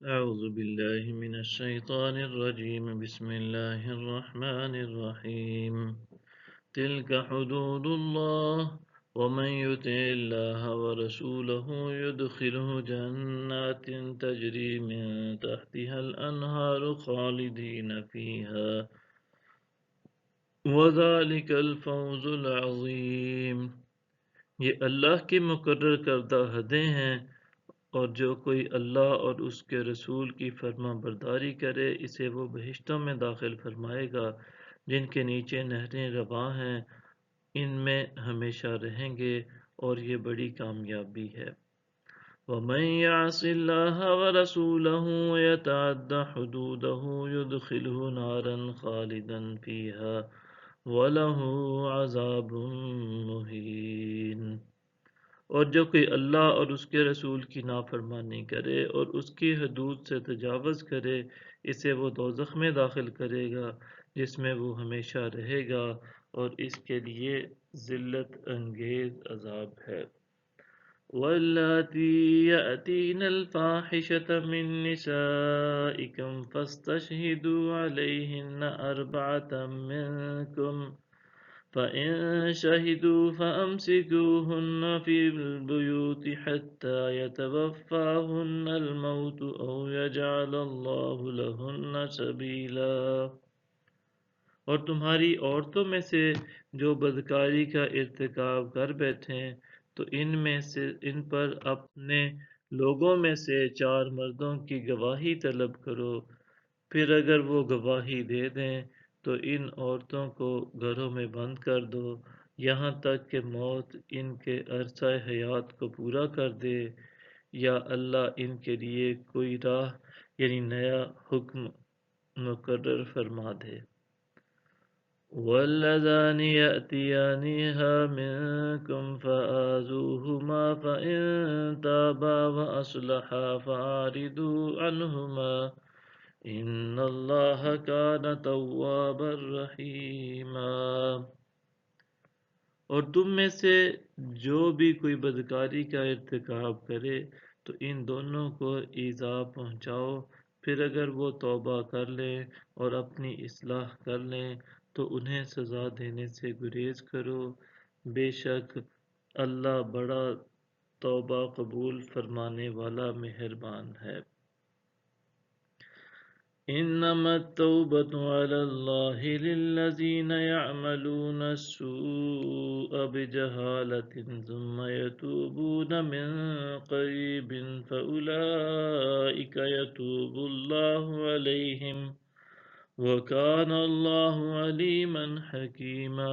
أعوذ بالله من الشيطان الرجيم بسم الله الرحمن الرحيم تلك حدود الله ومن يطع الله ورسوله يدخله جنات تجري من تحتها الأنهار خالدين فيها وذلك الفوز العظيم۔ یہ اللہ کے مقرر کردہ حدیں ہیں، اور جو کوئی اللہ اور اس کے رسول کی فرما برداری کرے اسے وہ بہشتوں میں داخل فرمائے گا جن کے نیچے نہریں رواں ہیں، ان میں ہمیشہ رہیں گے، اور یہ بڑی کامیابی ہے۔ وَمَن يَعْصِ اللَّهَ وَرَسُولَهُ وَيَتَعَدَّ حُدُودَهُ يُدْخِلْهُ نَارًا خَالِدًا فِيهَا وَلَهُ عَذَابٌ مُهِينٌ۔ اور جو کوئی اللہ اور اس کے رسول کی نافرمانی کرے اور اس کی حدود سے تجاوز کرے اسے وہ دوزخ میں داخل کرے گا جس میں وہ ہمیشہ رہے گا، اور اس کے لیے ذلت انگیز عذاب ہے۔ وَاللَّاتِي يَأْتِينَ الْفَاحِشَةَ مِن نِّسَائِكُمْ فَاسْتَشْهِدُوا عَلَيْهِنَّ أَرْبَعَةً مِّنكُمْ فَإِن شَهِدُوا فَأَمْسِكُوهُنَّ فِي الْبُيُوتِ حَتَّى يَتَوَفَّاهُنَّ الْمَوْتُ أَوْ يَجْعَلَ اللَّهُ لَهُنَّ سَبِيلًا۔ اور تمہاری عورتوں میں سے جو بدکاری کا ارتکاب کر بیٹھیں تو ان پر اپنے لوگوں میں سے 4 مردوں کی گواہی طلب کرو، پھر اگر وہ گواہی دے دیں تو ان عورتوں کو گھروں میں بند کر دو یہاں تک کہ موت ان کے عرصہ حیات کو پورا کر دے، یا اللہ ان کے لیے کوئی راہ یعنی نیا حکم مقرر فرما دے۔ وَاللَّذَانِ يَأْتِيَانِهَا مِنكُمْ فَآذُوهُمَا فَإِن تَابَا وَأَصْلَحَا فَأَعْرِضُوا عَنْهُمَا إِنَّ اللَّهَ كَانَ تَوَّابًا رَحِيمًا۔ اور تم میں سے جو بھی کوئی بدکاری کا ارتکاب کرے تو ان دونوں کو ایذا پہنچاؤ، پھر اگر وہ توبہ کر لیں اور اپنی اصلاح کر لیں تو انہیں سزا دینے سے گریز کرو، بے شک اللہ بڑا توبہ قبول فرمانے والا مہربان ہے۔ إنما التوبة على الله للذين يعملون السوء بجهالة ثم يتوبون من قريب فأولئك يتوب الله عليهم وكان الله عليما حكيما۔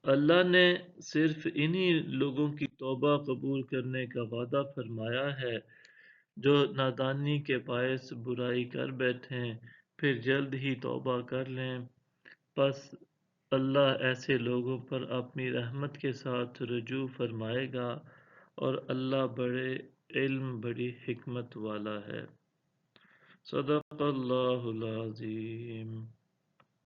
اللہ نے صرف انہی لوگوں کی توبہ قبول کرنے کا وعدہ فرمایا ہے جو نادانی کے باعث برائی کر بیٹھیں پھر جلد ہی توبہ کر لیں، پس اللہ ایسے لوگوں پر اپنی رحمت کے ساتھ رجوع فرمائے گا، اور اللہ بڑے علم بڑی حکمت والا ہے۔ صدق اللہ العظیم۔